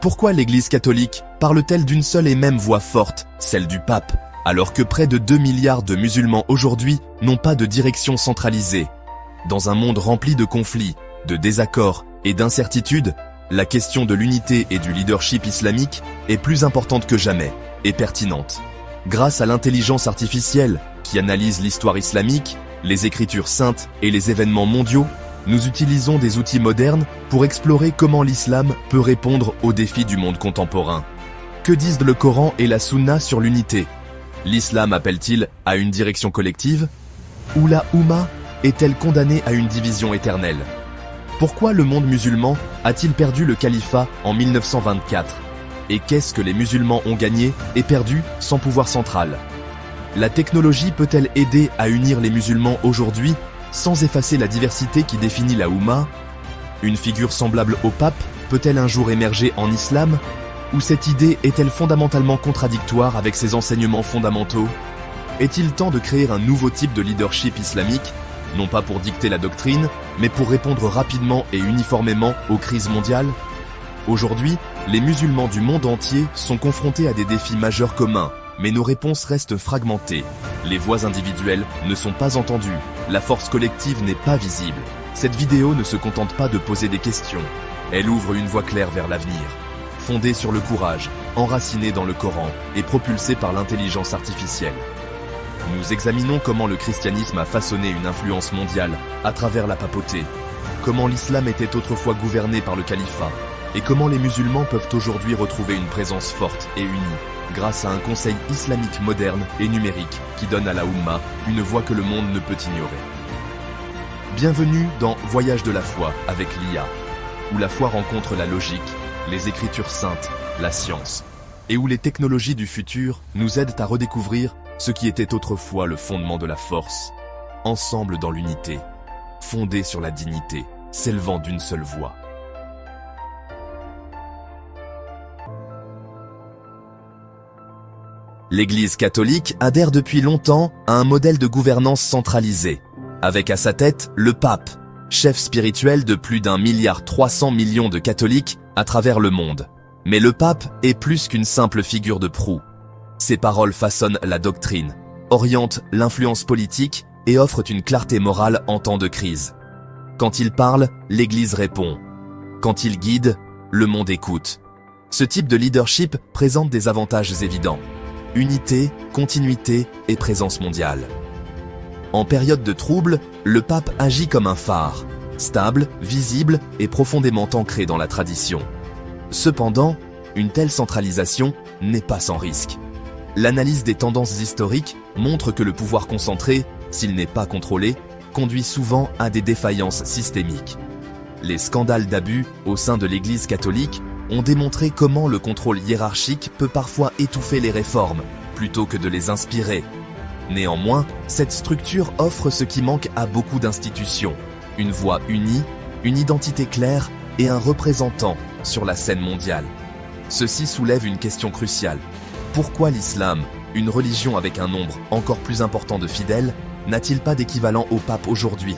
Pourquoi l'Église catholique parle-t-elle d'une seule et même voix forte, celle du pape, alors que près de 2 milliards de musulmans aujourd'hui n'ont pas de direction centralisée? Dans un monde rempli de conflits, de désaccords et d'incertitudes, la question de l'unité et du leadership islamique est plus importante que jamais et pertinente. Grâce à l'intelligence artificielle qui analyse l'histoire islamique, les écritures saintes et les événements mondiaux, nous utilisons des outils modernes pour explorer comment l'islam peut répondre aux défis du monde contemporain. Que disent le Coran et la Sunna sur l'unité? L'islam appelle-t-il à une direction collective? Ou la Oumma est-elle condamnée à une division éternelle? Pourquoi le monde musulman a-t-il perdu le califat en 1924? Et qu'est-ce que les musulmans ont gagné et perdu sans pouvoir central? La technologie peut-elle aider à unir les musulmans aujourd'hui sans effacer la diversité qui définit la Oumma? Une figure semblable au pape peut-elle un jour émerger en islam? Ou cette idée est-elle fondamentalement contradictoire avec ses enseignements fondamentaux? Est-il temps de créer un nouveau type de leadership islamique, non pas pour dicter la doctrine, mais pour répondre rapidement et uniformément aux crises mondiales? Aujourd'hui, les musulmans du monde entier sont confrontés à des défis majeurs communs, mais nos réponses restent fragmentées. Les voix individuelles ne sont pas entendues, la force collective n'est pas visible. Cette vidéo ne se contente pas de poser des questions, elle ouvre une voie claire vers l'avenir. Fondée sur le courage, enracinée dans le Coran et propulsée par l'intelligence artificielle. Nous examinons comment le christianisme a façonné une influence mondiale à travers la papauté, comment l'islam était autrefois gouverné par le califat, et comment les musulmans peuvent aujourd'hui retrouver une présence forte et unie, grâce à un conseil islamique moderne et numérique qui donne à la Oumma une voix que le monde ne peut ignorer. Bienvenue dans Voyage de la foi avec l'IA, où la foi rencontre la logique, les écritures saintes, la science, et où les technologies du futur nous aident à redécouvrir ce qui était autrefois le fondement de la force, ensemble dans l'unité, fondée sur la dignité, s'élevant d'une seule voix. L'Église catholique adhère depuis longtemps à un modèle de gouvernance centralisée, avec à sa tête le pape, chef spirituel de plus d'1,3 milliard de catholiques à travers le monde. Mais le pape est plus qu'une simple figure de proue. Ses paroles façonnent la doctrine, orientent l'influence politique et offrent une clarté morale en temps de crise. Quand il parle, l'Église répond. Quand il guide, le monde écoute. Ce type de leadership présente des avantages évidents. Unité, continuité et présence mondiale. En période de trouble, le pape agit comme un phare, stable, visible et profondément ancré dans la tradition. Cependant, une telle centralisation n'est pas sans risque. L'analyse des tendances historiques montre que le pouvoir concentré, s'il n'est pas contrôlé, conduit souvent à des défaillances systémiques. Les scandales d'abus au sein de l'Église catholique ont démontré comment le contrôle hiérarchique peut parfois étouffer les réformes, plutôt que de les inspirer. Néanmoins, cette structure offre ce qui manque à beaucoup d'institutions, une voix unie, une identité claire et un représentant sur la scène mondiale. Ceci soulève une question cruciale. Pourquoi l'islam, une religion avec un nombre encore plus important de fidèles, n'a-t-il pas d'équivalent au pape aujourd'hui?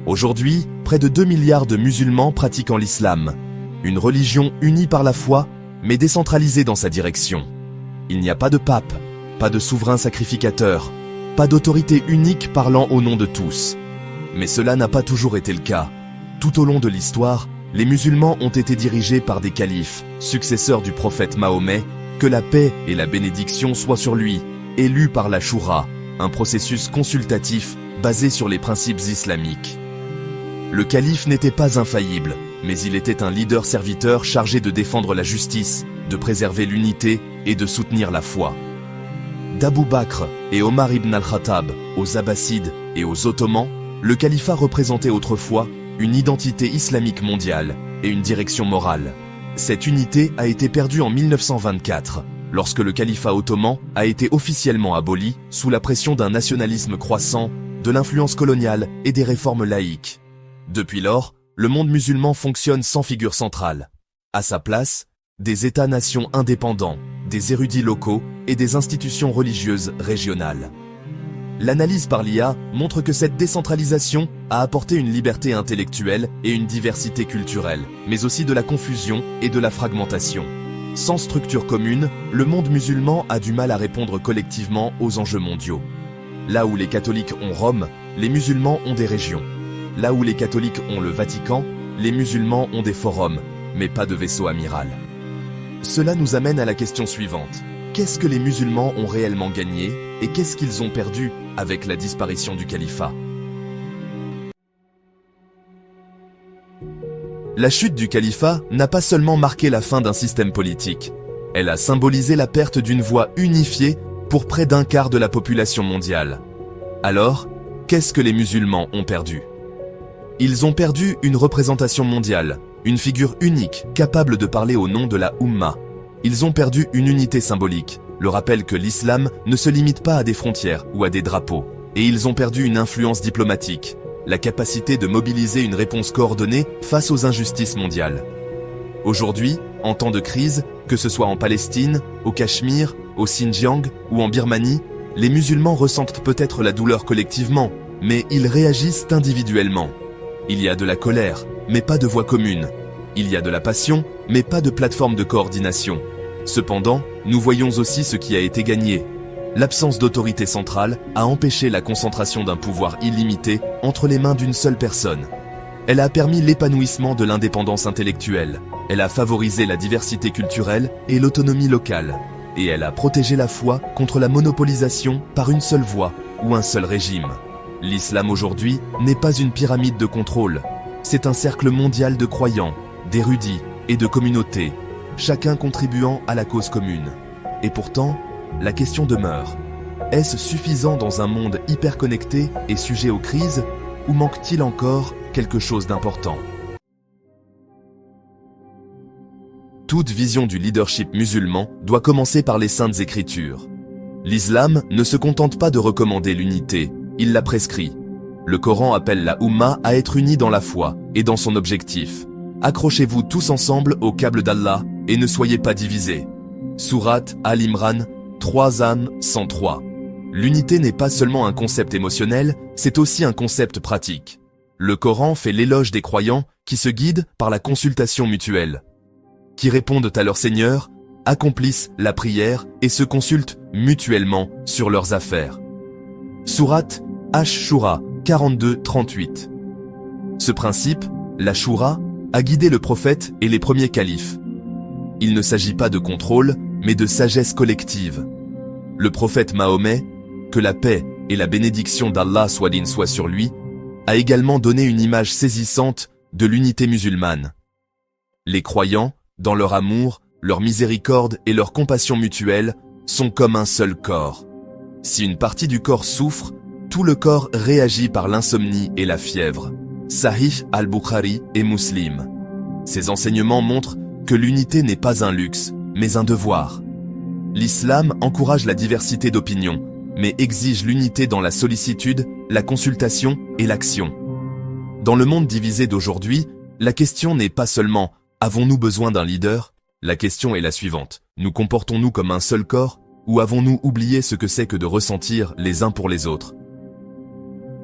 Aujourd'hui, près de 2 milliards de musulmans pratiquant l'islam, une religion unie par la foi, mais décentralisée dans sa direction. Il n'y a pas de pape, pas de souverain sacrificateur, pas d'autorité unique parlant au nom de tous. Mais cela n'a pas toujours été le cas. Tout au long de l'histoire, les musulmans ont été dirigés par des califes, successeurs du prophète Mahomet, que la paix et la bénédiction soient sur lui, élus par la Choura, un processus consultatif basé sur les principes islamiques. Le calife n'était pas infaillible, mais il était un leader serviteur chargé de défendre la justice, de préserver l'unité et de soutenir la foi. D'Abou Bakr et Omar ibn al-Khattab aux Abbassides et aux Ottomans, le califat représentait autrefois une identité islamique mondiale et une direction morale. Cette unité a été perdue en 1924, lorsque le califat ottoman a été officiellement aboli sous la pression d'un nationalisme croissant, de l'influence coloniale et des réformes laïques. Depuis lors, le monde musulman fonctionne sans figure centrale. À sa place, des États-nations indépendants, des érudits locaux et des institutions religieuses régionales. L'analyse par l'IA montre que cette décentralisation a apporté une liberté intellectuelle et une diversité culturelle, mais aussi de la confusion et de la fragmentation. Sans structure commune, le monde musulman a du mal à répondre collectivement aux enjeux mondiaux. Là où les catholiques ont Rome, les musulmans ont des régions. Là où les catholiques ont le Vatican, les musulmans ont des forums, mais pas de vaisseau amiral. Cela nous amène à la question suivante. Qu'est-ce que les musulmans ont réellement gagné et qu'est-ce qu'ils ont perdu avec la disparition du califat? La chute du califat n'a pas seulement marqué la fin d'un système politique, elle a symbolisé la perte d'une voix unifiée pour près d'un quart de la population mondiale. Alors, qu'est-ce que les musulmans ont perdu? Ils ont perdu une représentation mondiale, une figure unique capable de parler au nom de la Oumma. Ils ont perdu une unité symbolique, le rappel que l'islam ne se limite pas à des frontières ou à des drapeaux. Et ils ont perdu une influence diplomatique, la capacité de mobiliser une réponse coordonnée face aux injustices mondiales. Aujourd'hui, en temps de crise, que ce soit en Palestine, au Cachemire, au Xinjiang ou en Birmanie, les musulmans ressentent peut-être la douleur collectivement, mais ils réagissent individuellement. Il y a de la colère, mais pas de voix commune. Il y a de la passion, mais pas de plateforme de coordination. Cependant, nous voyons aussi ce qui a été gagné. L'absence d'autorité centrale a empêché la concentration d'un pouvoir illimité entre les mains d'une seule personne. Elle a permis l'épanouissement de l'indépendance intellectuelle. Elle a favorisé la diversité culturelle et l'autonomie locale. Et elle a protégé la foi contre la monopolisation par une seule voix ou un seul régime. L'islam aujourd'hui n'est pas une pyramide de contrôle. C'est un cercle mondial de croyants, d'érudits et de communautés, chacun contribuant à la cause commune. Et pourtant, la question demeure. Est-ce suffisant dans un monde hyper connecté et sujet aux crises, ou manque-t-il encore quelque chose d'important? Toute vision du leadership musulman doit commencer par les saintes écritures. L'islam ne se contente pas de recommander l'unité, il la prescrit. Le Coran appelle la Oumma à être unie dans la foi et dans son objectif. Accrochez-vous tous ensemble au câble d'Allah et ne soyez pas divisés. Sourate Al-Imran 3 âmes 103. L'unité n'est pas seulement un concept émotionnel, c'est aussi un concept pratique. Le Coran fait l'éloge des croyants qui se guident par la consultation mutuelle, qui répondent à leur Seigneur, accomplissent la prière et se consultent mutuellement sur leurs affaires. Sourate Ash-Shura 42-38. Ce principe, la Shura, a guidé le prophète et les premiers califes. Il ne s'agit pas de contrôle, mais de sagesse collective. Le prophète Mahomet, que la paix et la bénédiction d'Allah soient sur lui, a également donné une image saisissante de l'unité musulmane. Les croyants, dans leur amour, leur miséricorde et leur compassion mutuelle, sont comme un seul corps. Si une partie du corps souffre, tout le corps réagit par l'insomnie et la fièvre. Sahih al-Bukhari et Muslim. Ces enseignements montrent que l'unité n'est pas un luxe, mais un devoir. L'islam encourage la diversité d'opinions, mais exige l'unité dans la sollicitude, la consultation et l'action. Dans le monde divisé d'aujourd'hui, la question n'est pas seulement « avons-nous besoin d'un leader ?» La question est la suivante. Nous comportons-nous comme un seul corps ou avons-nous oublié ce que c'est que de ressentir les uns pour les autres?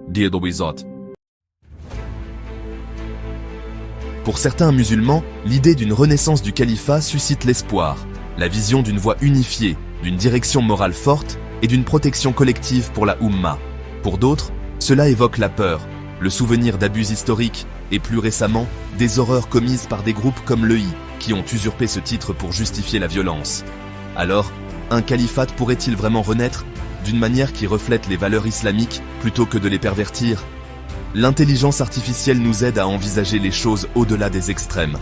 Dear the Wizard. Pour certains musulmans, l'idée d'une renaissance du califat suscite l'espoir, la vision d'une voie unifiée, d'une direction morale forte et d'une protection collective pour la Oumma. Pour d'autres, cela évoque la peur, le souvenir d'abus historiques et plus récemment, des horreurs commises par des groupes comme l'EI qui ont usurpé ce titre pour justifier la violence. Alors, un califat pourrait-il vraiment renaître d'une manière qui reflète les valeurs islamiques plutôt que de les pervertir? L'intelligence artificielle nous aide à envisager les choses au-delà des extrêmes.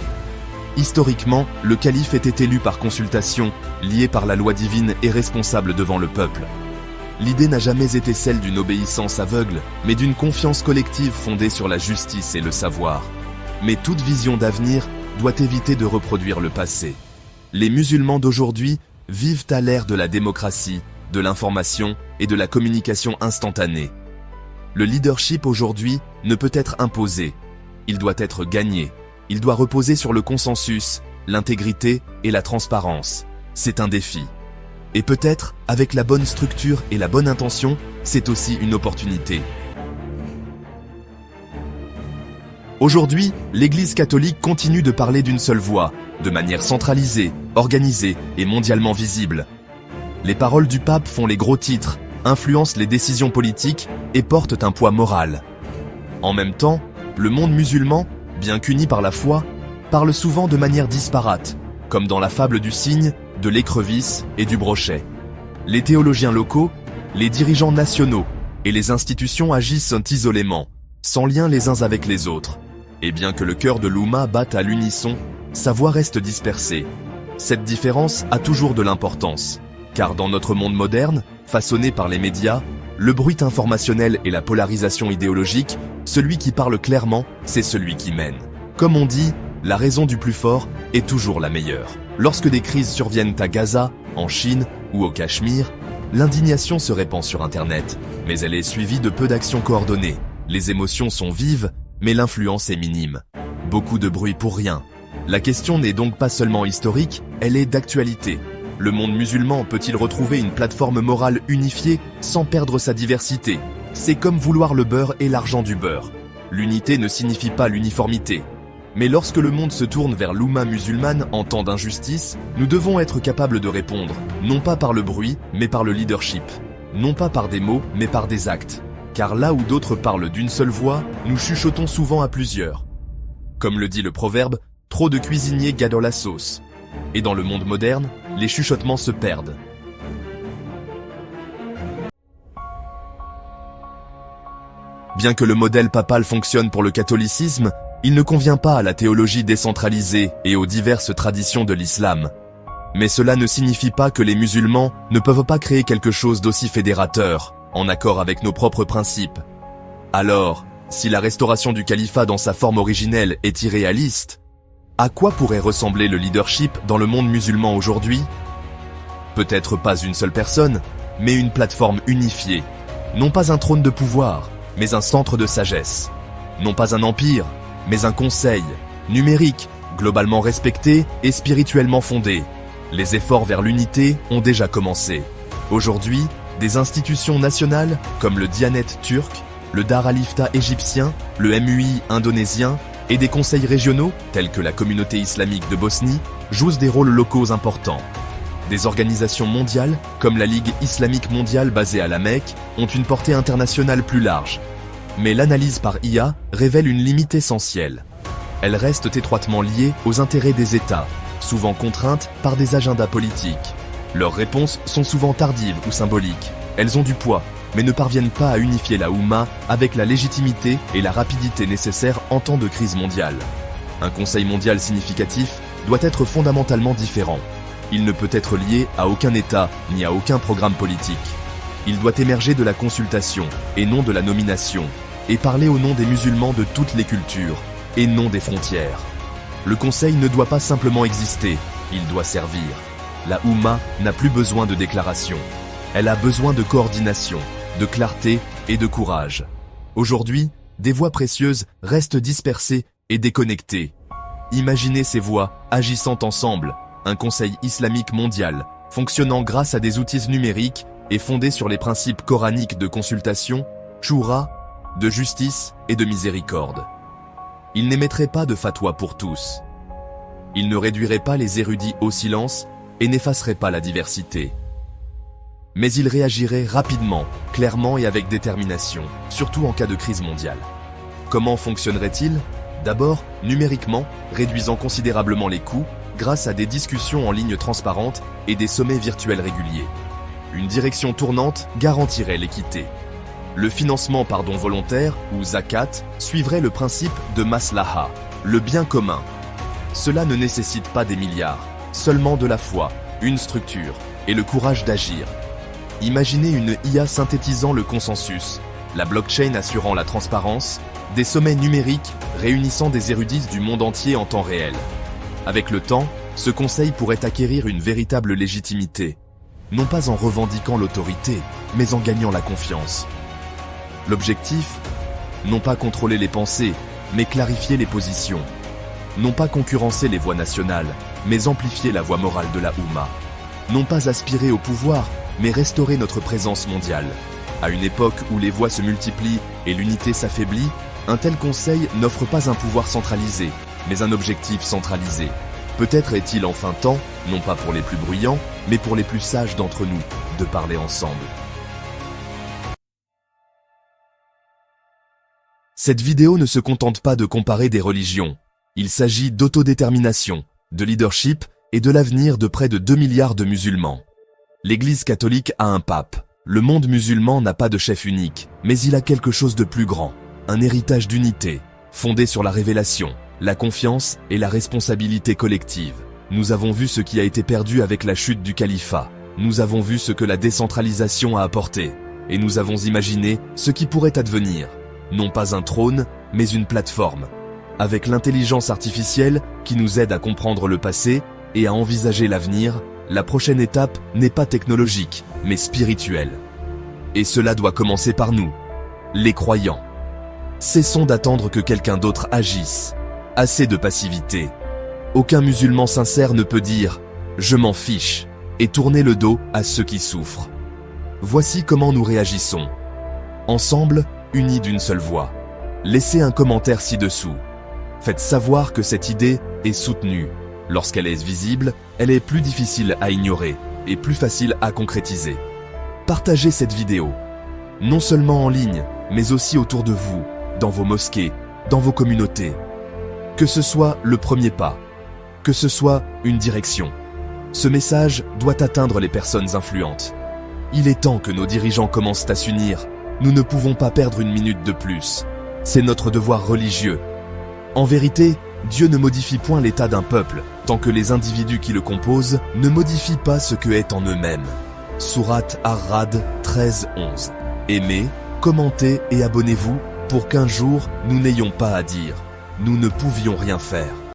Historiquement, le calife était élu par consultation, lié par la loi divine et responsable devant le peuple. L'idée n'a jamais été celle d'une obéissance aveugle, mais d'une confiance collective fondée sur la justice et le savoir. Mais toute vision d'avenir doit éviter de reproduire le passé. Les musulmans d'aujourd'hui vivent à l'ère de la démocratie, de l'information et de la communication instantanée. Le leadership aujourd'hui ne peut être imposé, il doit être gagné, il doit reposer sur le consensus, l'intégrité et la transparence. C'est un défi. Et peut-être, avec la bonne structure et la bonne intention, c'est aussi une opportunité. Aujourd'hui, l'Église catholique continue de parler d'une seule voix, de manière centralisée, organisée et mondialement visible. Les paroles du pape font les gros titres, influencent les décisions politiques et portent un poids moral. En même temps, le monde musulman, bien qu'uni par la foi, parle souvent de manière disparate, comme dans la fable du cygne, de l'écrevisse et du brochet. Les théologiens locaux, les dirigeants nationaux et les institutions agissent isolément, sans lien les uns avec les autres. Et bien que le cœur de l'Oumma batte à l'unisson, sa voix reste dispersée. Cette différence a toujours de l'importance, car dans notre monde moderne, façonné par les médias, le bruit informationnel et la polarisation idéologique, celui qui parle clairement, c'est celui qui mène. Comme on dit, la raison du plus fort est toujours la meilleure. Lorsque des crises surviennent à Gaza, en Chine ou au Cachemire, l'indignation se répand sur Internet, mais elle est suivie de peu d'actions coordonnées. Les émotions sont vives, mais l'influence est minime. Beaucoup de bruit pour rien. La question n'est donc pas seulement historique, elle est d'actualité. Le monde musulman peut-il retrouver une plateforme morale unifiée sans perdre sa diversité? C'est comme vouloir le beurre et l'argent du beurre. L'unité ne signifie pas l'uniformité. Mais lorsque le monde se tourne vers l'Oumma musulmane en temps d'injustice, nous devons être capables de répondre, non pas par le bruit, mais par le leadership. Non pas par des mots, mais par des actes. Car là où d'autres parlent d'une seule voix, nous chuchotons souvent à plusieurs. Comme le dit le proverbe, trop de cuisiniers gâtent la sauce. Et dans le monde moderne, les chuchotements se perdent. Bien que le modèle papal fonctionne pour le catholicisme, il ne convient pas à la théologie décentralisée et aux diverses traditions de l'islam. Mais cela ne signifie pas que les musulmans ne peuvent pas créer quelque chose d'aussi fédérateur, en accord avec nos propres principes. Alors, si la restauration du califat dans sa forme originelle est irréaliste, à quoi pourrait ressembler le leadership dans le monde musulman aujourd'hui? Peut-être pas une seule personne, mais une plateforme unifiée. Non pas un trône de pouvoir, mais un centre de sagesse. Non pas un empire, mais un conseil, numérique, globalement respecté et spirituellement fondé. Les efforts vers l'unité ont déjà commencé. Aujourd'hui, des institutions nationales comme le Diyanet turc, le Dar al-Ifta égyptien, le MUI indonésien et des conseils régionaux tels que la communauté islamique de Bosnie jouent des rôles locaux importants. Des organisations mondiales comme la Ligue islamique mondiale basée à la Mecque ont une portée internationale plus large. Mais l'analyse par IA révèle une limite essentielle. Elles restent étroitement liées aux intérêts des États, souvent contraintes par des agendas politiques. Leurs réponses sont souvent tardives ou symboliques. Elles ont du poids, mais ne parviennent pas à unifier la Oumma avec la légitimité et la rapidité nécessaires en temps de crise mondiale. Un conseil mondial significatif doit être fondamentalement différent. Il ne peut être lié à aucun État ni à aucun programme politique. Il doit émerger de la consultation et non de la nomination, et parler au nom des musulmans de toutes les cultures, et non des frontières. Le conseil ne doit pas simplement exister, il doit servir. La Oumma n'a plus besoin de déclaration. Elle a besoin de coordination, de clarté et de courage. Aujourd'hui, des voix précieuses restent dispersées et déconnectées. Imaginez ces voix agissant ensemble, un conseil islamique mondial, fonctionnant grâce à des outils numériques et fondé sur les principes coraniques de consultation, shura, de justice et de miséricorde. Il n'émettrait pas de fatwa pour tous. Il ne réduirait pas les érudits au silence et n'effacerait pas la diversité. Mais il réagirait rapidement, clairement et avec détermination, surtout en cas de crise mondiale. Comment fonctionnerait-il? D'abord, numériquement, réduisant considérablement les coûts grâce à des discussions en ligne transparentes et des sommets virtuels réguliers. Une direction tournante garantirait l'équité. Le financement par don volontaire, ou zakat, suivrait le principe de maslaha, le bien commun. Cela ne nécessite pas des milliards, seulement de la foi, une structure et le courage d'agir. Imaginez une IA synthétisant le consensus, la blockchain assurant la transparence, des sommets numériques réunissant des érudits du monde entier en temps réel. Avec le temps, ce conseil pourrait acquérir une véritable légitimité, non pas en revendiquant l'autorité, mais en gagnant la confiance. L'objectif? Non pas contrôler les pensées, mais clarifier les positions. Non pas concurrencer les voix nationales, mais amplifier la voix morale de la Oumma. non pas aspirer au pouvoir, mais restaurer notre présence mondiale. À une époque où les voix se multiplient et l'unité s'affaiblit, un tel conseil n'offre pas un pouvoir centralisé, mais un objectif centralisé. Peut-être est-il enfin temps, non pas pour les plus bruyants, mais pour les plus sages d'entre nous, de parler ensemble. Cette vidéo ne se contente pas de comparer des religions. Il s'agit d'autodétermination, de leadership et de l'avenir de près de 2 milliards de musulmans. L'Église catholique a un pape. Le monde musulman n'a pas de chef unique, mais il a quelque chose de plus grand. Un héritage d'unité, fondé sur la révélation, la confiance et la responsabilité collective. Nous avons vu ce qui a été perdu avec la chute du califat. Nous avons vu ce que la décentralisation a apporté. Et nous avons imaginé ce qui pourrait advenir. Non pas un trône, mais une plateforme. Avec l'intelligence artificielle qui nous aide à comprendre le passé et à envisager l'avenir, la prochaine étape n'est pas technologique, mais spirituelle. Et cela doit commencer par nous, les croyants. Cessons d'attendre que quelqu'un d'autre agisse. Assez de passivité. Aucun musulman sincère ne peut dire « je m'en fiche » et tourner le dos à ceux qui souffrent. Voici comment nous réagissons. Ensemble, unis d'une seule voix. Laissez un commentaire ci-dessous. Faites savoir que cette idée est soutenue. Lorsqu'elle est visible, elle est plus difficile à ignorer et plus facile à concrétiser. Partagez cette vidéo, non seulement en ligne, mais aussi autour de vous, dans vos mosquées, dans vos communautés. Que ce soit le premier pas, que ce soit une direction. Ce message doit atteindre les personnes influentes. Il est temps que nos dirigeants commencent à s'unir. Nous ne pouvons pas perdre une minute de plus. C'est notre devoir religieux. En vérité, Dieu ne modifie point l'état d'un peuple, tant que les individus qui le composent ne modifient pas ce que est en eux-mêmes. Sourate Ar-Ra'd 13-11. Aimez, commentez et abonnez-vous pour qu'un jour nous n'ayons pas à dire « nous ne pouvions rien faire ».